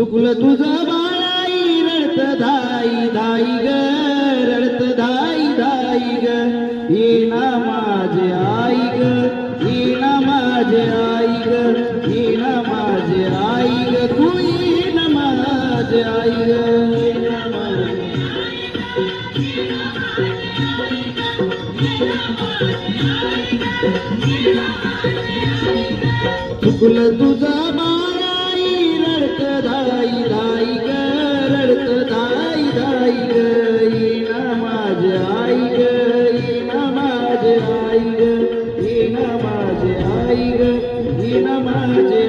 चुकलं तुझं बाळाई रडत धाई धाई ग रडत धाई धाई ग येना माझे आई ग येना माझे आई ग येना माझे आई ग तू येना माझे आई ग चुकलं तुझं बाळाई रडत धाई धाई ग रडत धाई धाई ग येना माझे आई ग येना माझे आई ग येना माझे आई ग येना माझे